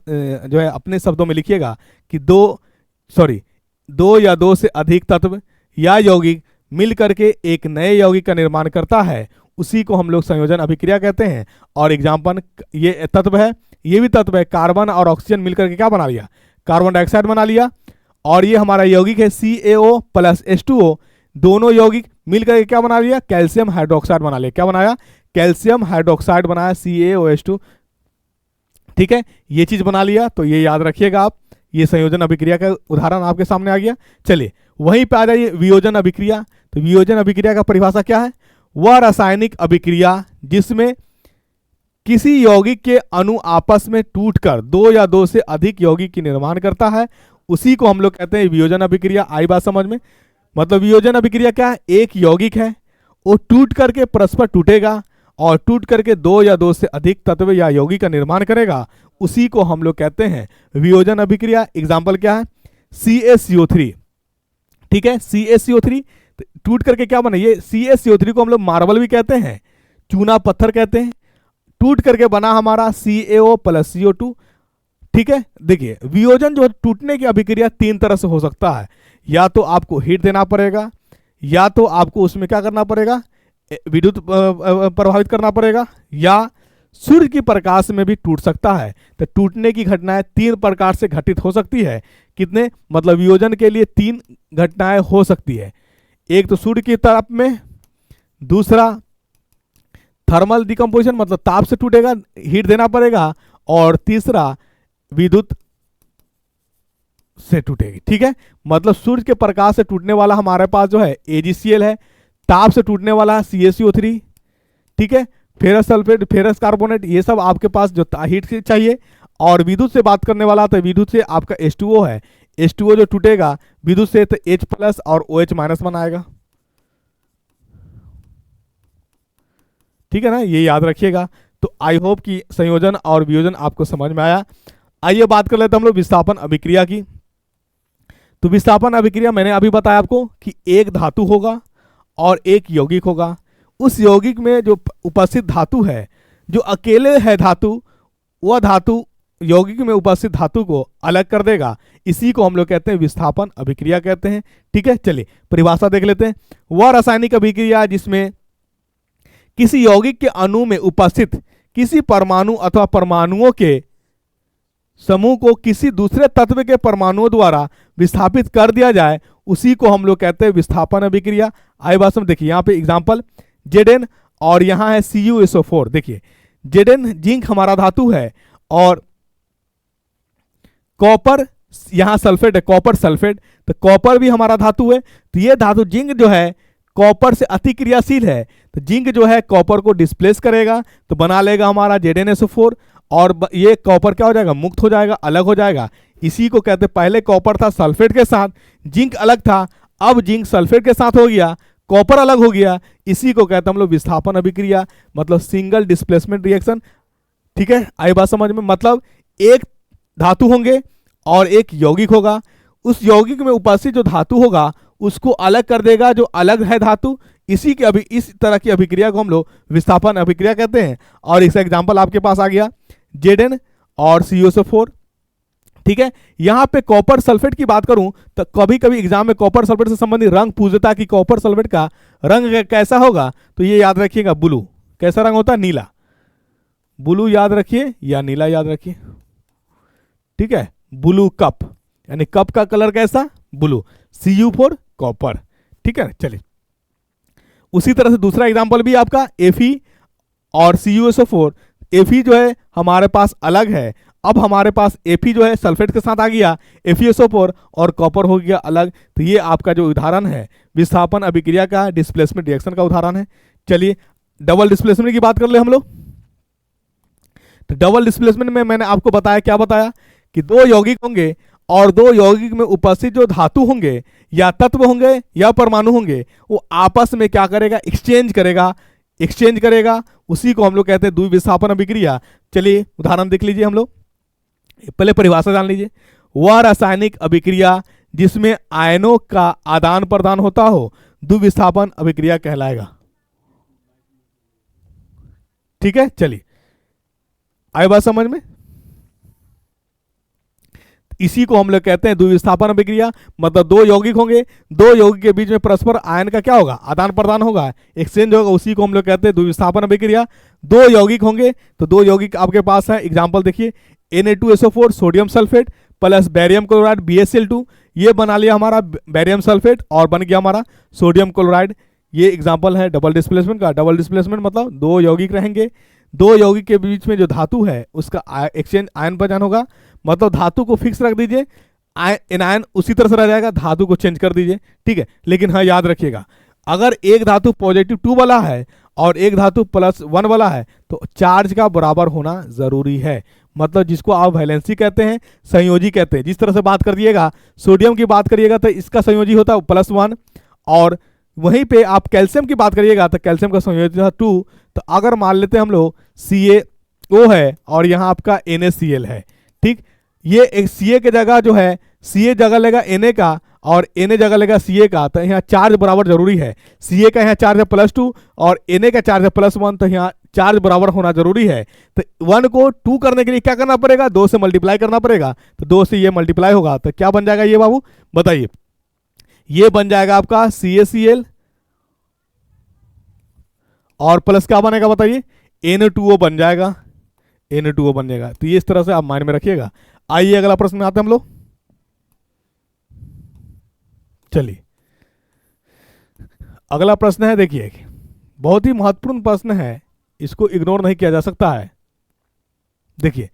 जो है अपने शब्दों में लिखिएगा कि दो या दो से अधिक तत्व या यौगिक मिल करके एक नए यौगिक का निर्माण करता है, उसी को हम लोग संयोजन अभिक्रिया कहते हैं। और एग्जाम्पल, ये तत्व है, ये भी तत्व है, कार्बन और ऑक्सीजन मिलकर के क्या बना लिया, कार्बन डाइऑक्साइड बना लिया। और ये हमारा यौगिक है CaO प्लस H2O, दोनों यौगिक मिलकर के क्या बना लिया, कैल्शियम हाइड्रोक्साइड बना लिया। क्या बनाया, कैल्शियम हाइड्रोक्साइड बनाया, CaOH2, ठीक है, ये चीज बना लिया। तो ये याद रखिएगा आप, ये संयोजन अभिक्रिया का उदाहरण आपके सामने आ गया। चलिए वहीं पे आ जाइए वियोजन अभिक्रिया। तो वियोजन अभिक्रिया का परिभाषा क्या है, वह रासायनिक अभिक्रिया जिसमें किसी यौगिक के अणु आपस में टूटकर दो या दो से अधिक यौगिक की निर्माण करता है, उसी को हम लोग कहते हैं वियोजन अभिक्रिया। आई बात समझ में, मतलब वियोजन अभिक्रिया क्या है, एक यौगिक है, वो टूट करके परस्पर टूटेगा और टूट करके दो या दो से अधिक तत्व या यौगिक का निर्माण करेगा, उसी को हम लोग कहते हैं वियोजन अभिक्रिया। एग्जाम्पल क्या है, CaCO3, ठीक है, CaCO3 टूट करके क्या बना, ये CaCO3 को हम लोग मार्बल भी कहते हैं, चूना पत्थर कहते हैं, टूट करके बना हमारा CaO प्लस CO2, ठीक है। देखिए वियोजन जो टूटने की अभिक्रिया तीन तरह से हो सकता है, या तो आपको हीट देना पड़ेगा, या तो आपको उसमें क्या करना पड़ेगा, विद्युत प्रभावित करना पड़ेगा, या सूर्य की प्रकाश में भी टूट सकता है। तो टूटने की घटनाएं तीन प्रकार से घटित हो सकती है। कितने, मतलब वियोजन के लिए तीन घटनाएं हो सकती है, एक तो सूर्य की तरफ में, दूसरा थर्मल डिकम्पोजिशन मतलब ताप से टूटेगा, हीट देना पड़ेगा, और तीसरा विद्युत से टूटेगी, ठीक है। मतलब सूर्य के प्रकाश से टूटने वाला हमारे पास जो है AgCl है, ताप से टूटने वाला है CaCO3, ठीक है, फेरस सल्फेट, फेरस कार्बोनेट, ये सब आपके पास जो हीट से चाहिए। और विद्युत से बात करने वाला तो विद्युत से आपका H2O है, H2O जो टूटेगा विद्युत से तो H प्लस और OH माइनस बनाएगा, ठीक है ना, ये याद रखिएगा। तो आई होप कि संयोजन और वियोजन आपको समझ में आया। आइए बात कर लेते हैं हम लोग विस्थापन अभिक्रिया की। तो विस्थापन अभिक्रिया मैंने अभी बताया आपको कि एक धातु होगा और एक यौगिक होगा, उस यौगिक में जो उपस्थित धातु है, जो अकेले है धातु, वह धातु यौगिक में उपस्थित धातु को अलग कर देगा, इसी को हम लोग कहते हैं विस्थापन अभिक्रिया कहते हैं, ठीक है। चलिए परिभाषा देख लेते हैं। वह रासायनिक अभिक्रिया जिसमें किसी यौगिक के अणु में उपस्थित किसी परमाणु अथवा परमाणुओं के समूह को किसी दूसरे तत्व के परमाणुओं द्वारा विस्थापित कर दिया जाए, उसी को हम लोग कहते हैं विस्थापन अभिक्रिया। आई बात समझ, देखिए यहाँ पे एग्जांपल Zn और यहाँ है CuSO4। देखिए Zn जिंक हमारा धातु है और कॉपर यहाँ सल्फेट है, कॉपर सल्फेट, तो कॉपर भी हमारा धातु है। तो ये धातु जिंक जो है कॉपर से अति क्रियाशील है, तो जिंक जो है कॉपर को डिस्प्लेस करेगा, तो बना लेगा हमारा ZnSO4, और ये कॉपर क्या हो जाएगा, मुक्त हो जाएगा, अलग हो जाएगा। इसी को कहते हैं, पहले कॉपर था सल्फेट के साथ, जिंक अलग था, अब जिंक सल्फेट के साथ हो गया, कॉपर अलग हो गया, इसी को कहते हैं हम लोग विस्थापन अभिक्रिया, मतलब सिंगल डिस्प्लेसमेंट रिएक्शन। ठीक है, आई बात समझ में? मतलब एक धातु होंगे और एक यौगिक होगा, उस यौगिक में उपस्थित जो धातु होगा उसको अलग कर देगा जो अलग है धातु, इसी के इस तरह की अभिक्रिया को हम लोग विस्थापन अभिक्रिया कहते हैं। और इसका एग्जांपल आपके पास आ गया Zn और CuSO4। ठीक है, यहां पे कॉपर सल्फेट की बात करूं तो कभी कभी एग्जाम में कॉपर सल्फेट से संबंधित रंग पूछ देता कि कॉपर सल्फेट का रंग कैसा होगा, तो ये याद रखिएगा, ब्लू। कैसा रंग होता है? नीला। ब्लू याद रखिए या नीला याद रखिए। ठीक है, ब्लू कप, यानी कप का कलर कैसा? ब्लू। Cu4 copper. ठीक है, चलिए उसी तरह से दूसरा एग्जांपल भी आपका Fe और CuSO4। Fe जो है हमारे पास अलग है, अब हमारे पास Fe जो है सल्फेट के साथ आ गया, FeSO4, और कॉपर हो गया अलग। तो ये आपका जो उदाहरण है विस्थापन अभिक्रिया का, डिस्प्लेसमेंट रिएक्शन का उदाहरण है। चलिए डबल डिस्प्लेसमेंट की बात कर ले हम लोग। तो डबल डिस्प्लेसमेंट में मैंने आपको बताया, क्या बताया, कि दो यौगिक होंगे और दो यौगिक में उपस्थित जो धातु होंगे या तत्व होंगे या परमाणु होंगे, वो आपस में क्या करेगा, एक्सचेंज करेगा, उसी को हम लोग कहते हैं द्विविस्थापन अभिक्रिया। चलिए उदाहरण देख लीजिए हम लोग, पहले परिभाषा जान लीजिए। वह रासायनिक अभिक्रिया जिसमें आयनों का आदान प्रदान होता हो द्विविस्थापन अभिक्रिया कहलाएगा। ठीक है, चलिए आई बात समझ में? इसी को हम लोग कहते हैं द्विविस्थापन अभिक्रिया। मतलब दो यौगिक होंगे, दो यौगिक के बीच में परस्पर आयन का क्या होगा, आदान प्रदान होगा, एक्सचेंज होगा, उसी को हम लोग कहते हैं द्विविस्थापन अभिक्रिया। दो यौगिक होंगे, तो दो यौगिक आपके पास है, एग्जांपल देखिए, Na2SO4 sodium sulphate plus barium chloride BaCl2, ये बना लिया हमारा बैरियम सल्फेट और बन गया हमारा सोडियम क्लोराइड। ये एग्जांपल है डबल डिस्प्लेसमेंट का। डबल डिस्प्लेसमेंट मतलब दो यौगिक रहेंगे, दो यौगिक के बीच में जो धातु है उसका एक्सचेंज आयन पहचान होगा, मतलब धातु को फिक्स रख दीजिए, एनायन उसी तरह से रह जाएगा, धातु को चेंज कर दीजिए। ठीक है, लेकिन हाँ याद रखिएगा, अगर एक धातु +2 वाला है और एक धातु +1 वाला है तो चार्ज का बराबर होना जरूरी है। मतलब जिसको आप वैलेंसी कहते हैं, संयोजी कहते हैं। जिस तरह से बात कर दिएगा, सोडियम की बात करिएगा तो इसका संयोजी होता है +1, और वहीं पे आप कैल्शियम की बात करिएगा तो कैल्शियम का संयोजी था 2। तो अगर मान लेते हैं हम लोग CaO है और यहाँ आपका NaCl है, ठीक, ये एक Ca की जगह जो है, Ca जगह लेगा Na का और Na जगह लेगा Ca का, तो यहाँ चार्ज बराबर जरूरी है। Ca का यहाँ चार्ज है +2 और Na का चार्ज है +1, तो यहाँ चार्ज बराबर होना जरूरी है। तो 1 को 2 करने के लिए क्या करना पड़ेगा, 2 से मल्टीप्लाई करना पड़ेगा, तो 2 से ये मल्टीप्लाई होगा, तो क्या बन जाएगा ये बाबू बताइए? ये बन जाएगा आपका CaCl और प्लस क्या बनेगा बताइए, Na2O बन जाएगा, Na2O बन जाएगा। तो ये इस तरह से आप माइंड में रखिएगा। आइए अगला प्रश्न में आते हैं हम लोग। चलिए अगला प्रश्न है, देखिए बहुत ही महत्वपूर्ण प्रश्न है, इसको इग्नोर नहीं किया जा सकता है। देखिए,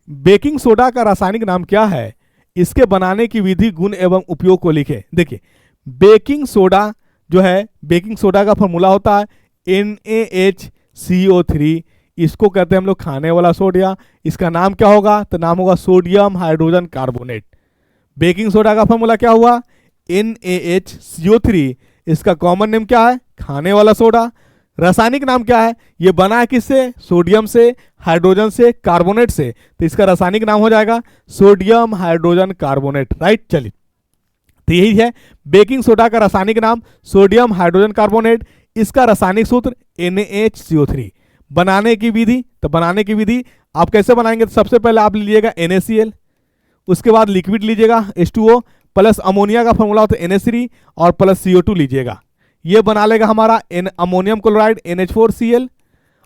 बेकिंग सोडा का रासायनिक नाम क्या है, इसके बनाने की विधि, गुण एवं उपयोग को लिखे। देखिए बेकिंग सोडा जो है, बेकिंग सोडा का फॉर्मूला होता है NaHCO3, इसको कहते हैं हम लोग खाने वाला सोडिया। इसका नाम क्या होगा, तो नाम होगा sodium hydrogen carbonate. Baking soda का फॉर्मूला क्या हुआ, NaHCO3, इसका कॉमन नेम क्या है, खाने वाला सोडा। रासायनिक नाम क्या है, ये बना है किससे, सोडियम से, हाइड्रोजन से, कार्बोनेट से, तो इसका रासायनिक नाम हो जाएगा सोडियम हाइड्रोजन कार्बोनेट। राइट, चलिए तो यही है बेकिंग सोडा का रासायनिक नाम सोडियम हाइड्रोजन कार्बोनेट, इसका रासायनिक सूत्र NaHCO3। बनाने की विधि, तो बनाने की विधि आप कैसे बनाएंगे, तो सबसे पहले आप लीजिएगा NaCl, उसके बाद लिक्विड लीजिएगा H2O प्लस अमोनिया का फॉर्मूला होता है Na3 और प्लस CO2 लीजिएगा। ये बना लेगा हमारा अमोनियम क्लोराइड NH4Cl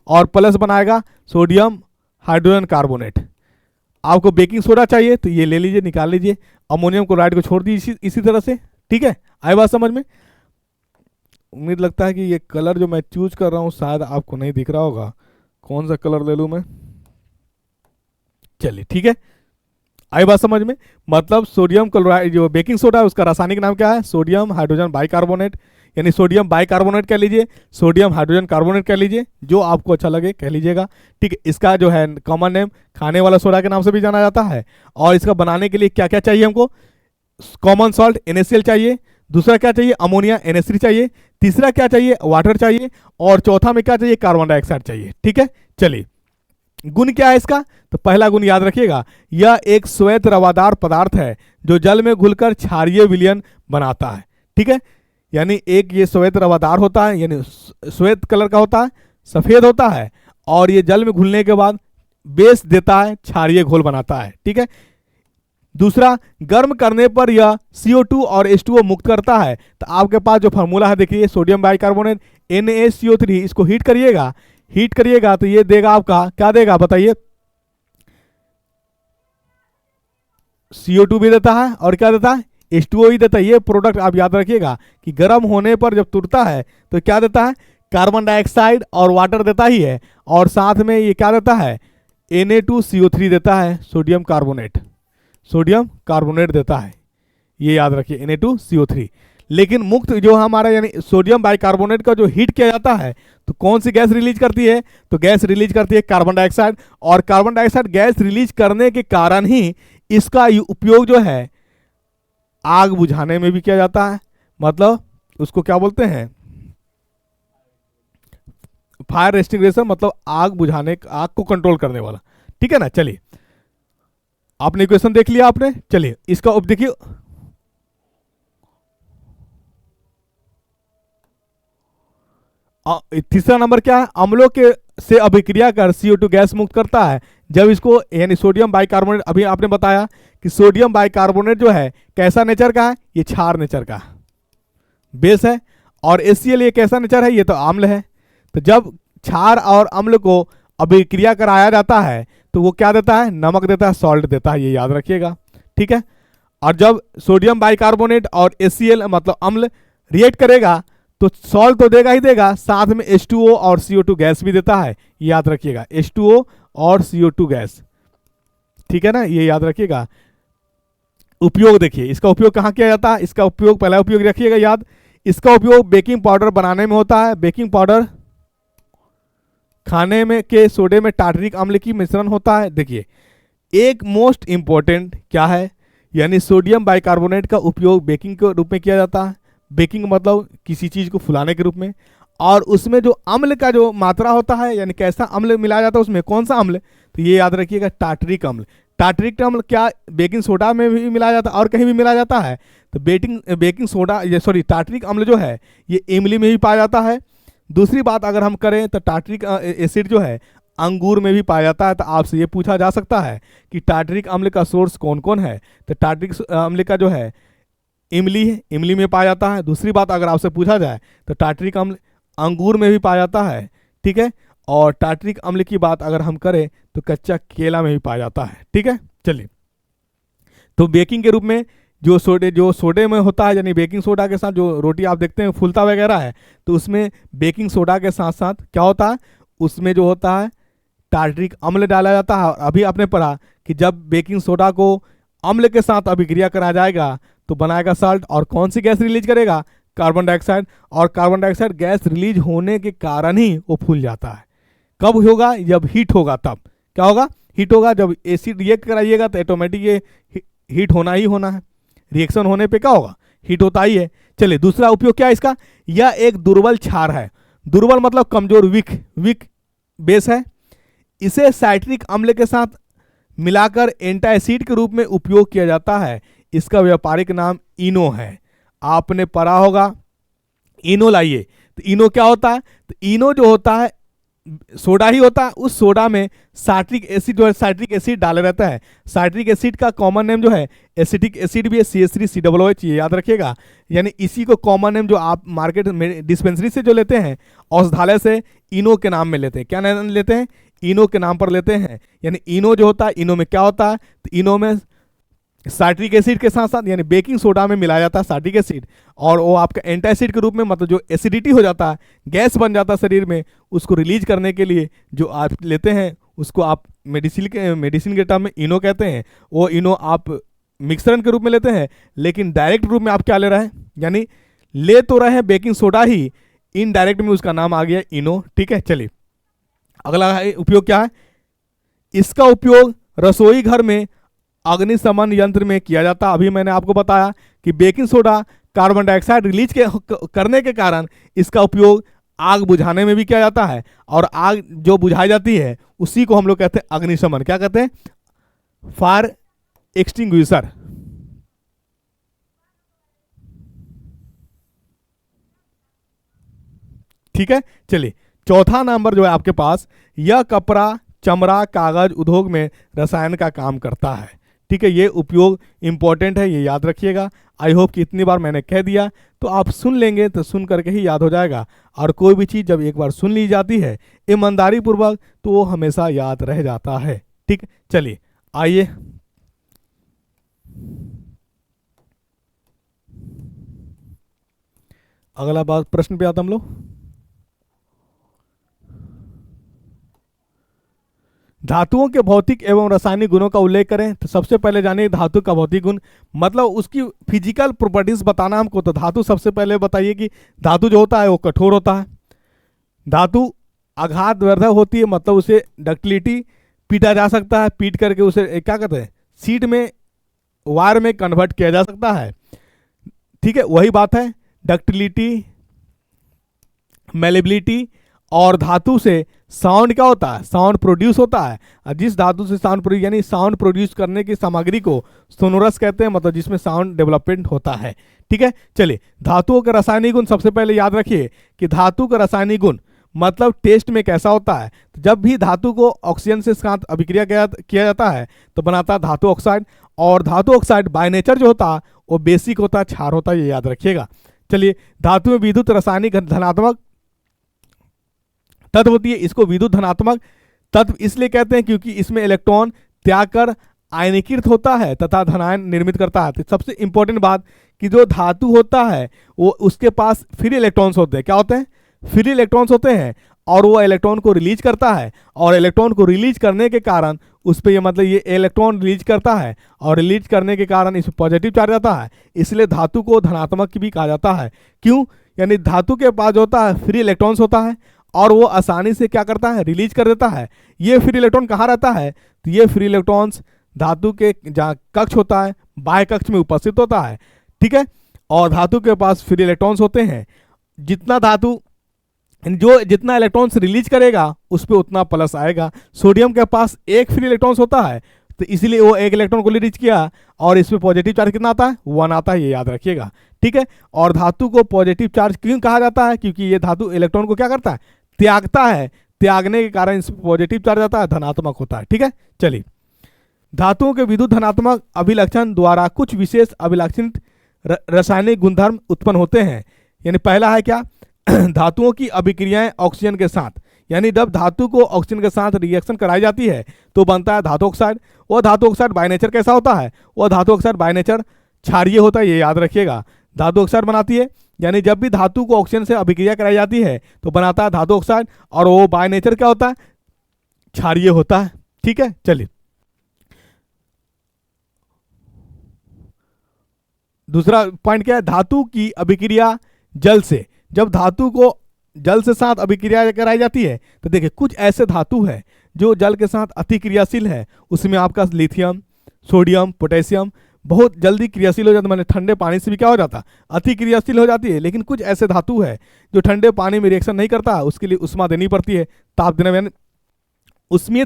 और प्लस बनाएगा सोडियम हाइड्रोजन कार्बोनेट। आपको बेकिंग सोडा चाहिए तो ये ले लीजिए, निकाल लीजिए, अमोनियम क्लोराइड को छोड़ दीजिए इसी तरह से। ठीक है, आई बात समझ में? उम्मीद लगता है कि ये कलर जो मैं चूज कर रहा हूँ शायद आपको नहीं दिख रहा होगा, कौन सा कलर ले लूँ मैं। चलिए ठीक है, आई बात समझ में? मतलब सोडियम क्लोराइड जो बेकिंग सोडा है उसका रासायनिक नाम क्या है, सोडियम हाइड्रोजन बाइकार्बोनेट। यानी सोडियम बाइकार्बोनेट कह लीजिए, सोडियम हाइड्रोजन कार्बोनेट कह लीजिए, जो आपको अच्छा लगे कह लीजिएगा। ठीक है, इसका जो है कॉमन नेम खाने वाला सोडा के नाम से भी जाना जाता है। और इसका बनाने के लिए क्या क्या चाहिए हमको, कॉमन सॉल्ट NaCl चाहिए, दूसरा क्या चाहिए अमोनिया NH3 चाहिए, तीसरा क्या चाहिए वाटर चाहिए, और चौथा में क्या चाहिए कार्बन डाइऑक्साइड चाहिए। ठीक है, चलिए गुण क्या है इसका, तो पहला गुण याद रखिएगा, यह एक श्वेत रवादार पदार्थ है जो जल में घुलकर क्षारीय विलयन बनाता है। ठीक है, यानी एक ये श्वेत रवादार होता है, यानी श्वेत कलर का होता है, सफेद होता है, और ये जल में घुलने के बाद बेस देता है, क्षारीय घोल बनाता है। ठीक है, दूसरा गर्म करने पर यह CO2 और H2O मुक्त करता है। तो आपके पास जो फार्मूला है देखिए, सोडियम बाइकार्बोनेट NaCO3, इसको हीट करिएगा तो ये देगा आपका, क्या देगा बताइए, CO2 भी देता है और क्या देता है H2O ही देता है। ये प्रोडक्ट आप याद रखिएगा कि गर्म होने पर जब तुरता है तो क्या देता है, कार्बन डाइऑक्साइड और वाटर देता ही है, और साथ में ये क्या देता है Na2CO3 देता है, सोडियम कार्बोनेट देता है, ये याद रखिए Na2CO3। लेकिन मुक्त जो हमारा यानी सोडियम बाइकार्बोनेट का जो हीट किया जाता है तो कौन सी गैस रिलीज करती है, तो गैस रिलीज करती है कार्बन डाइऑक्साइड, और कार्बन डाइऑक्साइड गैस रिलीज करने के कारण ही इसका उपयोग जो है आग बुझाने में भी किया जाता है। मतलब उसको क्या बोलते हैं, फायर एक्सटिंग्विशर, मतलब आग बुझाने, आग को कंट्रोल करने वाला। ठीक है ना, चलिए आपने इक्वेशन देख लिया आपने, चलिए इसका अब देखिए, तीसरा नंबर क्या है, अम्लों के से अभिक्रिया कर CO2 गैस मुक्त करता है जब इसको, यानी सोडियम बाइकार्बोनेट, अभी आपने बताया कि सोडियम बाइकार्बोनेट जो है कैसा नेचर का है, ये क्षार नेचर का बेस है, और HCl ये कैसा नेचर है, ये तो अम्ल है। तो जब क्षार और अम्ल को अभिक्रिया कराया जाता है तो वो क्या देता है, नमक देता है, सॉल्ट देता है, ये याद रखिएगा। ठीक है, और जब सोडियम बाइकार्बोनेट और HCl मतलब अम्ल रिएक्ट करेगा तो सॉल्ट तो देगा ही देगा, साथ में H2O और CO2 गैस भी देता है, ये याद रखिएगा, H2O और CO2 गैस। ठीक है ना, ये याद रखिएगा। उपयोग देखिए, इसका उपयोग कहाँ किया जाता है, इसका उपयोग, पहला उपयोग रखिएगा याद, इसका उपयोग बेकिंग पाउडर बनाने में होता है। बेकिंग पाउडर खाने में के सोडे में टार्टरिक अम्ल की मिश्रण होता है। देखिए एक मोस्ट इंपॉर्टेंट क्या है, यानी सोडियम बाइकार्बोनेट का उपयोग बेकिंग के रूप में किया जाता है। बेकिंग मतलब किसी चीज को फुलाने के रूप में, और उसमें जो अम्ल का जो मात्रा होता है, यानी कैसा अम्ल मिलाया जाता है उसमें, कौन सा अम्ल, तो ये याद रखिएगा टार्टरिक अम्ल। टार्टरिक अम्ल क्या बेकिंग सोडा में भी मिलाया जाता है और कहीं भी मिलाया जाता है, तो बेकिंग सोडा, ये सॉरी टार्टरिक अम्ल जो है ये इमली में भी पाया जाता है। दूसरी बात अगर हम करें तो टार्टरिक एसिड जो है अंगूर में भी पाया जाता है। तो आपसे ये पूछा जा सकता है कि टार्टरिक अम्ल का सोर्स कौन कौन है, तो टार्टरिक अम्ल का जो है इमली है, इमली में पाया जाता है। दूसरी बात अगर आपसे पूछा जाए तो टार्टरिक अम्ल अंगूर में भी पाया जाता है। ठीक है, और टार्टरिक अम्ल की बात अगर हम करें तो कच्चा केला में भी पाया जाता है। ठीक है, चलिए तो बेकिंग के रूप में जो सोडे में होता है, यानी बेकिंग सोडा के साथ जो रोटी आप देखते हैं फूलता वगैरह है, तो उसमें बेकिंग सोडा के साथ साथ क्या होता है, उसमें जो होता है टार्टरिक अम्ल डाला जाता है। अभी आपने पढ़ा कि जब बेकिंग सोडा को अम्ल के साथ अभिक्रिया कराया जाएगा तो बनाएगा साल्ट, और कौन सी गैस रिलीज करेगा, कार्बन डाइऑक्साइड, और कार्बन डाइऑक्साइड गैस रिलीज होने के कारण ही वो फूल जाता है। कब होगा, जब हीट होगा, तब क्या होगा, हीट होगा। जब एसिड रिएक्ट कराइएगा तो ऑटोमेटिक ये हीट होना ही होना है, रिएक्शन होने पे क्या होगा, हीट होता ही है। चलिए दूसरा उपयोग क्या है इसका, यह एक दुर्बल क्षार है। दुर्बल मतलब कमजोर, वीक बेस है। इसे साइट्रिक अम्ल के साथ मिलाकर एंटासिड के रूप में उपयोग किया जाता है। इसका व्यापारिक नाम इनो है। आपने पढ़ा होगा इनो लाइए, तो इनो क्या होता है, तो इनो जो होता है सोडा ही होता है, उस सोडा में साइट्रिक एसिड जो है, साइट्रिक एसिड डाले रहता है। साइट्रिक एसिड का कॉमन नेम जो है एसिटिक एसिड भी है, CH3COOH, ये याद रखिएगा। यानी इसी को कॉमन नेम जो आप मार्केट में डिस्पेंसरी से जो लेते हैं औषधालय से इनो के नाम में लेते हैं। क्या नाम लेते हैं, इनो के नाम पर लेते हैं। यानी इनो जो होता है, इनो में क्या होता है, तो इनो में साइट्रिक एसिड के साथ साथ यानी बेकिंग सोडा में मिलाया जाता है साइट्रिक एसिड, और वो आपका एंटासिड के रूप में, मतलब जो एसिडिटी हो जाता है, गैस बन जाता है शरीर में, उसको रिलीज करने के लिए जो आप लेते हैं उसको आप मेडिसिन के टर्म में इनो कहते हैं। वो इनो आप मिक्सरन के रूप में लेते हैं, लेकिन डायरेक्ट रूप में आप क्या ले रहे हैं, यानी ले तो रहे हैं बेकिंग सोडा ही, इनडायरेक्ट में उसका नाम आ गया इनो। ठीक है, चलिए अगला उपयोग क्या है। इसका उपयोग रसोई घर में अग्निशमन यंत्र में किया जाता है। अभी मैंने आपको बताया कि baking soda carbon dioxide release करने के कारण इसका उपयोग आग बुझाने में भी किया जाता है, और आग जो बुझाई जाती है उसी को हम लोग कहते हैं अग्निशमन। क्या कहते हैं? Fire extinguisher. ठीक है, चलिए चौथा नंबर जो है आपके पास, यह कपड़ा चमड़ा कागज उद्योग में रसायन का काम करता है। ठीक है, ये उपयोग इंपॉर्टेंट है, ये याद रखिएगा। आई होप कि इतनी बार मैंने कह दिया तो आप सुन लेंगे तो सुन करके ही याद हो जाएगा, और कोई भी चीज़ जब एक बार सुन ली जाती है ईमानदारी पूर्वक तो वो हमेशा याद रह जाता है। ठीक, चलिए आइए अगला बात प्रश्न पे आता हम लोग। धातुओं के भौतिक एवं रासायनिक गुणों का उल्लेख करें। तो सबसे पहले जानिए धातु का भौतिक गुण, मतलब उसकी फिजिकल प्रॉपर्टीज बताना हमको। तो धातु सबसे पहले बताइए कि धातु जो होता है वो कठोर होता है, धातु आघात वर्धक होती है, मतलब उसे डक्टिलिटी पीटा जा सकता है, पीट करके उसे क्या कहते हैं सीट में वायर में कन्वर्ट किया जा सकता है। ठीक है, वही बात है डक्टिलिटी, मेलेबिलिटी, और धातु से साउंड क्या होता है, साउंड प्रोड्यूस होता है। और जिस धातु से साउंड प्रोड्यूस यानी साउंड प्रोड्यूस करने की सामग्री को सोनोरस कहते हैं, मतलब जिसमें साउंड डेवलपमेंट होता है। ठीक है, चलिए धातुओं के रासायनिक गुण सबसे पहले याद रखिए कि धातु का रासायनिक गुण मतलब टेस्ट में कैसा होता है। तो जब भी धातु को ऑक्सीजन से साथ अभिक्रिया किया जाता है तो बनाता है धातु ऑक्साइड, और धातु ऑक्साइड बाय नेचर जो होता है वो बेसिक होता है, क्षार होता है, ये याद रखिएगा। चलिए धातु में विद्युत रासायनिक धनात्मक तत्व होती है, इसको विद्युत धनात्मक तत्व इसलिए कहते हैं क्योंकि इसमें इलेक्ट्रॉन त्याग कर आयनीकृत होता है तथा धनायन निर्मित करता है। तो सबसे इंपॉर्टेंट बात कि जो धातु होता है वो उसके पास फ्री इलेक्ट्रॉन्स होते हैं। क्या होते हैं? फ्री इलेक्ट्रॉन्स होते हैं, और वो इलेक्ट्रॉन को रिलीज करता है, और इलेक्ट्रॉन को रिलीज करने के कारण उस पर ये मतलब ये इलेक्ट्रॉन रिलीज करता है, और रिलीज करने के कारण इसमें पॉजिटिव चार्ज आता है, इसलिए धातु को धनात्मक भी कहा जाता है। क्यों? यानी धातु के पास जो होता है फ्री इलेक्ट्रॉन्स होता है, और वो आसानी से क्या करता है, रिलीज कर देता है। ये फ्री इलेक्ट्रॉन कहाँ रहता है? तो ये फ्री इलेक्ट्रॉन्स धातु के जहाँ कक्ष होता है बाह्य कक्ष में उपस्थित होता है। ठीक है, और धातु के पास फ्री इलेक्ट्रॉन्स होते हैं, जितना धातु जो जितना इलेक्ट्रॉन्स रिलीज करेगा उस पर उतना प्लस आएगा। सोडियम के पास एक फ्री इलेक्ट्रॉन्स होता है, तो इसलिए वो एक इलेक्ट्रॉन को रिलीज किया, और इस पर पॉजिटिव चार्ज कितना आता है? 1 आता है, ये याद रखिएगा। ठीक है, और धातु को पॉजिटिव चार्ज क्यों कहा जाता है? क्योंकि ये धातु इलेक्ट्रॉन को क्या करता है? त्यागता है, त्यागने के कारण इस पर पॉजिटिव चार्ज आता है, धनात्मक होता है। ठीक है, चलिए धातुओं के विद्युत धनात्मक अभिलक्षण द्वारा कुछ विशेष अभिलक्षित रासायनिक गुणधर्म उत्पन्न होते हैं। यानी पहला है क्या? धातुओं की अभिक्रियाएं ऑक्सीजन के साथ, यानी जब धातु को ऑक्सीजन के साथ रिएक्शन कराई जाती है तो बनता है धातु ऑक्साइड। वो धातु ऑक्साइड बाय नेचर कैसा होता है? वो धातु ऑक्साइड बाय नेचर क्षारीय होता है, ये याद रखिएगा। धातु ऑक्साइड बनाती है, यानी जब भी धातु को ऑक्सीजन से अभिक्रिया कराई जाती है तो बनाता है धातु ऑक्साइड, और वो बाय नेचर क्या होता है? क्षारीय होता है। ठीक है, चलिए दूसरा पॉइंट क्या है? धातु की अभिक्रिया जल से, जब धातु को जल से साथ अभिक्रिया कराई जाती है तो देखिए कुछ ऐसे धातु है जो जल के साथ अति क्रियाशील है। उसमें आपका लिथियम, सोडियम, पोटेशियम बहुत जल्दी क्रियाशील हो जाता है, मतलब ठंडे पानी से भी क्या हो जाता है? अति क्रियाशील हो जाती है। लेकिन कुछ ऐसे धातु है जो ठंडे पानी में रिएक्शन नहीं करता, उसके लिए उष्मा देनी पड़ती है, ताप देना, यानी उसमें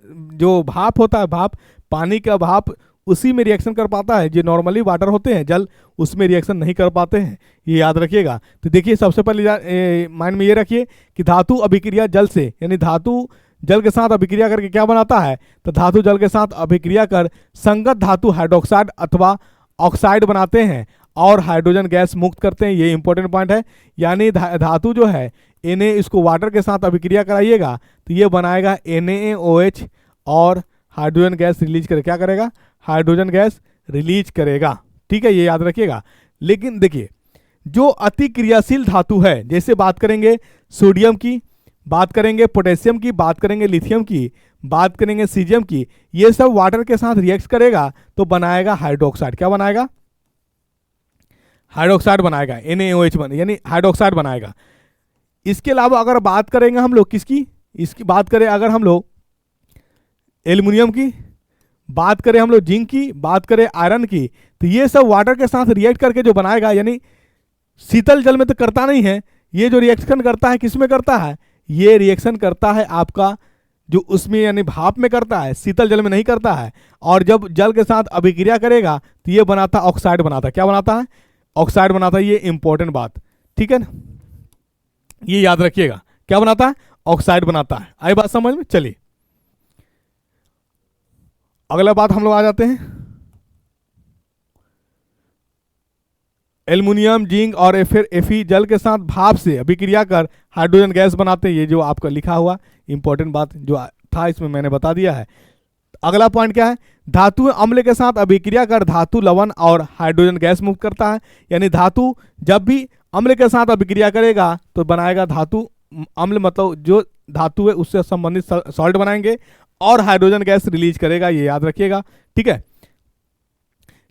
जो भाप होता है, भाप पानी का भाप उसी में रिएक्शन कर पाता है। जो नॉर्मली वाटर होते हैं जल, उसमें रिएक्शन नहीं कर पाते हैं, ये याद रखिएगा। तो देखिए सबसे पहले माइंड में ये रखिए कि धातु अभिक्रिया जल से, यानी धातु जल के साथ अभिक्रिया करके क्या बनाता है? तो धातु जल के साथ अभिक्रिया कर संगत धातु हाइड्रोक्साइड अथवा ऑक्साइड बनाते हैं और हाइड्रोजन गैस मुक्त करते हैं। ये इंपॉर्टेंट पॉइंट है। यानी धातु जो है Na इसको वाटर के साथ अभिक्रिया कराइएगा तो ये बनाएगा NaOH और हाइड्रोजन गैस रिलीज कर क्या करेगा? हाइड्रोजन गैस रिलीज करेगा। ठीक है, ये याद रखिएगा। लेकिन देखिए जो अति क्रियाशील धातु है, जैसे बात करेंगे सोडियम की, बात करेंगे पोटेशियम की, बात करेंगे लिथियम की, बात करेंगे सीजियम की, ये सब वाटर के साथ रिएक्ट करेगा तो बनाएगा हाइड्रोक्साइड। क्या बनाएगा? हाइड्रोक्साइड बनाएगा, NaOH यानी हाइड्रोक्साइड बनाएगा। इसके अलावा अगर बात करेंगे हम लोग किसकी, इसकी बात करें अगर हम लोग एल्युमिनियम की, बात करें हम लोग जिंक की, बात करें आयरन की, तो ये सब वाटर के साथ रिएक्ट करके जो बनाएगा, यानी शीतल जल में तो करता नहीं है, ये जो रिएक्शन करता है किस में करता है, ये रिएक्शन करता है आपका जो उसमें यानी भाप में करता है, शीतल जल में नहीं करता है। और जब जल के साथ अभिक्रिया करेगा तो ये बनाता ऑक्साइड बनाता है। क्या बनाता है? ऑक्साइड बनाता है। ये इंपॉर्टेंट बात, ठीक है ना, ये याद रखिएगा। क्या बनाता है? ऑक्साइड बनाता है। आई बात समझ में? चलिए अगला बात हम लोग आ जाते हैं। एल्युमिनियम, जिंक और फिर Fe जल के साथ भाप से अभिक्रिया कर हाइड्रोजन गैस बनाते हैं। ये जो आपका लिखा हुआ इंपॉर्टेंट बात जो था इसमें मैंने बता दिया है। अगला पॉइंट क्या है? धातु अम्ल के साथ अभिक्रिया कर धातु लवण और हाइड्रोजन गैस मुक्त करता है। यानी धातु जब भी अम्ल के साथ अभिक्रिया करेगा तो बनाएगा धातु अम्ल, मतलब जो धातु है उससे संबंधित सॉल्ट बनाएंगे और हाइड्रोजन गैस रिलीज करेगा। ये याद रखिएगा, ठीक है।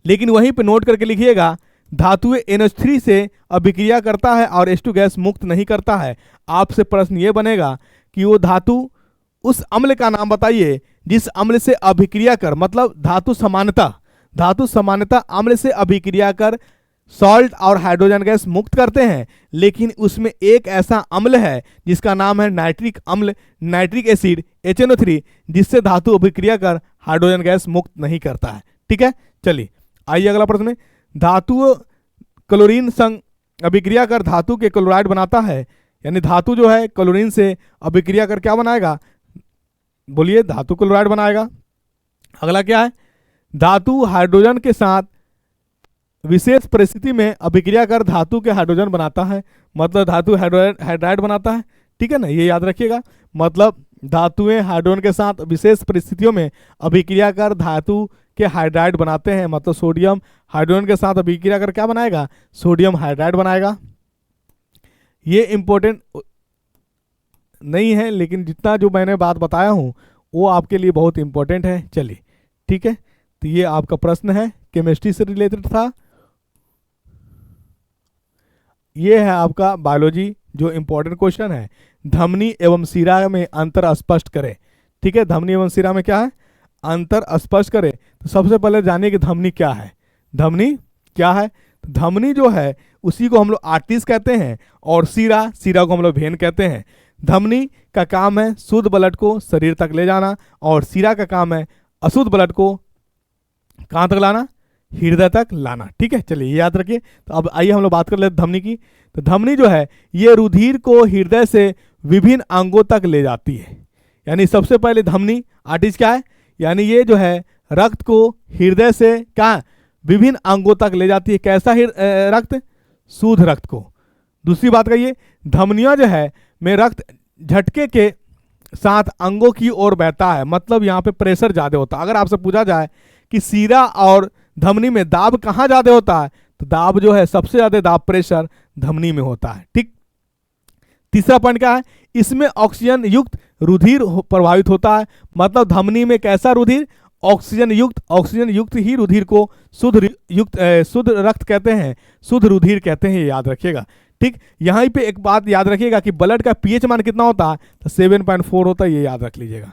लेकिन वहीं पे नोट करके लिखिएगा, धातु NH3 से अभिक्रिया करता है और H2 गैस मुक्त नहीं करता है। आपसे प्रश्न ये बनेगा कि वो धातु, उस अम्ल का नाम बताइए जिस अम्ल से अभिक्रिया कर, मतलब धातु समानता अम्ल से अभिक्रिया कर सॉल्ट और हाइड्रोजन गैस मुक्त करते हैं। लेकिन उसमें एक ऐसा अम्ल है जिसका नाम है नाइट्रिक अम्ल, नाइट्रिक एसिड HNO3, जिससे धातु अभिक्रिया कर हाइड्रोजन गैस मुक्त नहीं करता है, ठीक है। चलिए आइए अगला प्रश्न में। धातु क्लोरीन संग अभिक्रिया कर धातु के क्लोराइड बनाता है। यानी धातु जो है क्लोरीन से अभिक्रिया कर क्या बनाएगा? बोलिए, धातु क्लोराइड बनाएगा। अगला क्या है? धातु हाइड्रोजन के साथ विशेष परिस्थिति में अभिक्रिया कर धातु के हाइड्रोजन बनाता है, मतलब धातु हाइड्राइड बनाता है, ठीक है ना, ये याद रखिएगा। मतलब धातुएं हाइड्रोजन के साथ विशेष परिस्थितियों में अभिक्रिया कर धातु के हाइड्राइड बनाते हैं, मतलब सोडियम हाइड्रोजन के साथ अभिक्रिया कर क्या बनाएगा? सोडियम हाइड्राइड बनाएगा। ये इंपॉर्टेंट नहीं है, लेकिन जितना जो मैंने बात बताया हूं वो आपके लिए बहुत इंपॉर्टेंट है। चलिए ठीक है, तो ये आपका प्रश्न है, केमिस्ट्री से रिलेटेड था। ये है आपका बायोलॉजी जो इंपॉर्टेंट क्वेश्चन है। धमनी एवं शिरा में अंतर स्पष्ट करें, ठीक है। धमनी एवं शिरा में क्या है? अंतर स्पष्ट करें। तो सबसे पहले जानिए कि धमनी क्या है। धमनी क्या है? तो धमनी जो है उसी को हम लोग आर्टरीज कहते हैं, और शिरा को हम लोग वेन कहते हैं। धमनी का काम है शुद्ध ब्लड को शरीर तक ले जाना, और शिरा का काम है अशुद्ध ब्लड को कहाँ तक लाना? हृदय तक लाना, ठीक है। चलिए ये याद रखिए। तो अब आइए हम लोग बात कर लेते धमनी की। तो धमनी जो है ये रुधिर को हृदय से विभिन्न अंगों तक ले जाती है। यानी सबसे पहले धमनी आर्टरीज क्या है? यानी ये जो है रक्त को हृदय से क्या विभिन्न अंगों तक ले जाती है। कैसा रक्त? शुद्ध रक्त को। दूसरी बात कहिए, धमनियां जो है में रक्त झटके के साथ अंगों की ओर बहता है, मतलब यहाँ पे प्रेशर ज्यादा होता है। अगर आपसे पूछा जाए कि शिरा और धमनी में दाब कहाँ ज्यादा होता है, तो दाब जो है सबसे ज्यादा दाब प्रेशर धमनी में होता है, ठीक। तीसरा पॉइंट क्या है? इसमें ऑक्सीजन युक्त रुधिर प्रभावित होता है, मतलब धमनी में कैसा रुधिर? ऑक्सीजन युक्त ही रुधिर को शुद्ध रक्त कहते हैं, शुद्ध रुधिर कहते हैं। ये याद रखिएगा, ठीक। यहाँ पे एक बात याद रखिएगा कि ब्लड का पीएच मान कितना होता है? तो 7.4 होता है, ये याद रख लीजिएगा।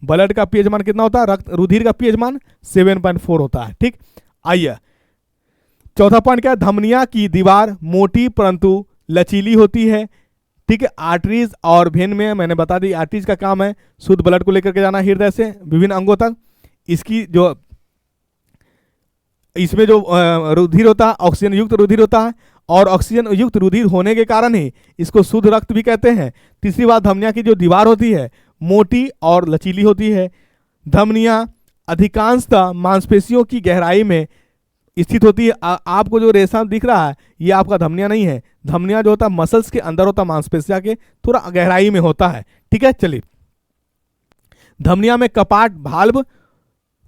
ब्लड का पीएच मान कितना होता है? रुधिर का पीएच मान 7.4 होता है, ठीक। आइए चौथा पॉइंट क्या है? धमनिया की दीवार मोटी परंतु लचीली होती है, ठीक है। आर्टरीज और वेन में मैंने बता दी, आर्टरीज का काम है शुद्ध ब्लड को लेकर के जाना हृदय से विभिन्न अंगों तक। इसकी जो इसमें जो रुधिर होता है ऑक्सीजन युक्त रुधिर होता है, और ऑक्सीजन युक्त रुधिर होने के कारण ही इसको शुद्ध रक्त भी कहते हैं। तीसरी बात, धमनिया की जो दीवार होती है मोटी और लचीली होती है। धमनियां अधिकांशतः मांसपेशियों की गहराई में स्थित होती है। आपको जो रेशा दिख रहा है ये आपका धमनिया नहीं है। धमनिया जो होता है मसल्स के अंदर होता है, मांसपेशिया के थोड़ा गहराई में होता है, ठीक है। चलिए, धमनिया में कपाट भाल्व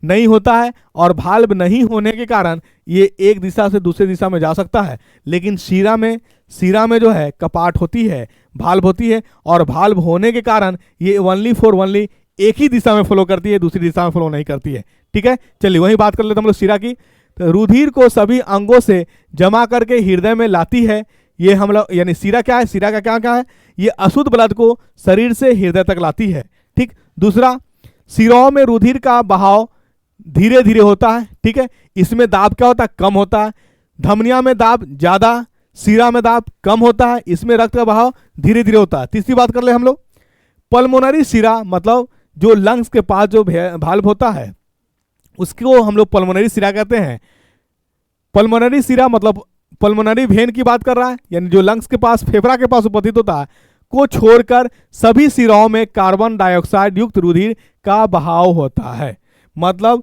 नहीं होता है, और भाल्व नहीं होने के कारण ये एक दिशा से दूसरी दिशा में जा सकता है। लेकिन शिरा में जो है कपाट होती है, भाल्व होती है, और भाल्व होने के कारण ये ओनली एक ही दिशा में फ्लो करती है, दूसरी दिशा में फ्लो नहीं करती है, ठीक है। चलिए वही बात कर लेते हम लोग शिरा की। तो रुधिर को सभी अंगों से जमा करके हृदय में लाती है। ये हम लोग यानी शिरा क्या है, शिरा का क्या क्या है, ये अशुद्ध ब्लड को शरीर से हृदय तक लाती है। ठीक। दूसरा, शिराओं में रुधिर का बहाव धीरे धीरे होता है। ठीक है, इसमें दाब क्या होता है, कम होता है। धमनिया में दाब ज्यादा, शिरा में दाब कम होता है, इसमें रक्त का बहाव धीरे धीरे होता है। तीसरी बात कर ले हम लोग, पल्मोनरी शिरा मतलब जो लंग्स के पास जो वाल्व होता है उसको हम लोग पल्मोनरी शिरा कहते हैं। पल्मोनरी शिरा मतलब पल्मोनरी वेन की बात कर रहा है, यानी जो लंग्स के पास, फेफड़ा के पास उपस्थित होता है, को छोड़कर सभी शिराओं में कार्बन डाइऑक्साइड युक्त रुधिर का बहाव होता है। मतलब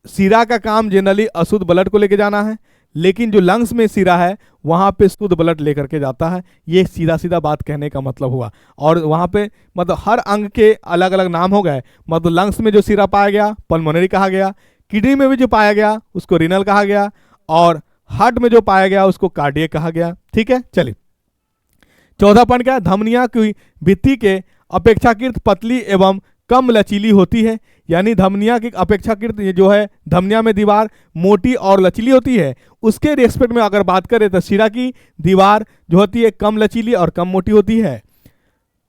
शिरा का काम जनरली अशुद्ध ब्लड को लेकर जाना है, लेकिन जो लंग्स में शिरा है वहां पे शुद्ध ब्लड लेकर के जाता है। ये सीधा सीधा बात कहने का मतलब हुआ। और वहां पे मतलब हर अंग के अलग अलग नाम हो गए। मतलब लंग्स में जो शिरा पाया गया पल्मोनरी कहा गया, किडनी में भी जो पाया गया उसको रीनल कहा गया, और हार्ट में जो पाया गया उसको कार्डियक कहा गया। ठीक है, चलिए 14 पॉइंट क्या है, धमनिया की भित्ति के अपेक्षाकृत पतली एवं कम लचीली होती है। यानी धमनिया की अपेक्षाकृत जो है धमनिया में दीवार मोटी और लचीली होती है। उसके रेस्पेक्ट में अगर बात करें तो शिरा की दीवार जो होती है कम लचीली और कम मोटी होती है।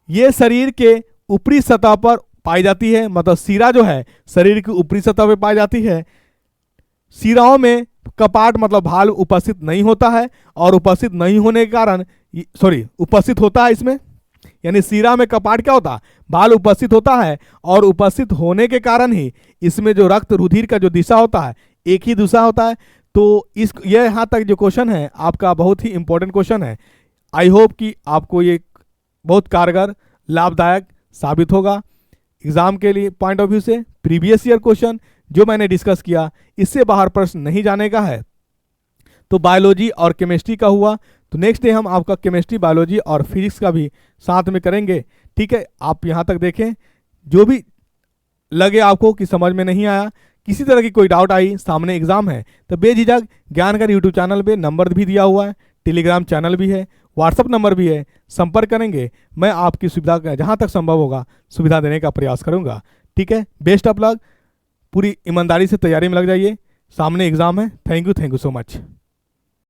ये शरीर के ऊपरी सतह पर पाई जाती है। मतलब शिरा जो है शरीर की ऊपरी सतह पर पाई जाती है। शिराओं में कपाट मतलब भाल उपस्थित नहीं होता है, और उपस्थित नहीं होने के कारण उपस्थित होता है इसमें, यानी शिरा में कपाट क्या होता है, भाल उपस्थित होता है, और उपस्थित होने के कारण ही इसमें जो रक्त रुधिर का जो दिशा होता है एक ही दिशा होता है। तो इस ये यहाँ तक जो क्वेश्चन है आपका बहुत ही इंपॉर्टेंट क्वेश्चन है। आई होप कि आपको ये बहुत कारगर लाभदायक साबित होगा एग्जाम के लिए पॉइंट ऑफ व्यू से। प्रीवियस ईयर क्वेश्चन जो मैंने डिस्कस किया इससे बाहर प्रश्न नहीं जाने का है। तो बायोलॉजी और केमिस्ट्री का हुआ, तो नेक्स्ट डे हम आपका केमिस्ट्री, बायोलॉजी और फिजिक्स का भी साथ में करेंगे। ठीक है, आप यहाँ तक देखें, जो भी लगे आपको कि समझ में नहीं आया, किसी तरह की कोई डाउट आई, सामने एग्जाम है, तो बेझिझक ज्ञानगर यूट्यूब चैनल पे नंबर भी दिया हुआ है, टेलीग्राम चैनल भी है, व्हाट्सअप नंबर भी है, संपर्क करेंगे। मैं आपकी सुविधा का जहाँ तक संभव होगा सुविधा देने का प्रयास करूँगा। ठीक है, बेस्ट ऑफ लक, पूरी ईमानदारी से तैयारी में लग जाइए, सामने एग्जाम है। Thank you so much.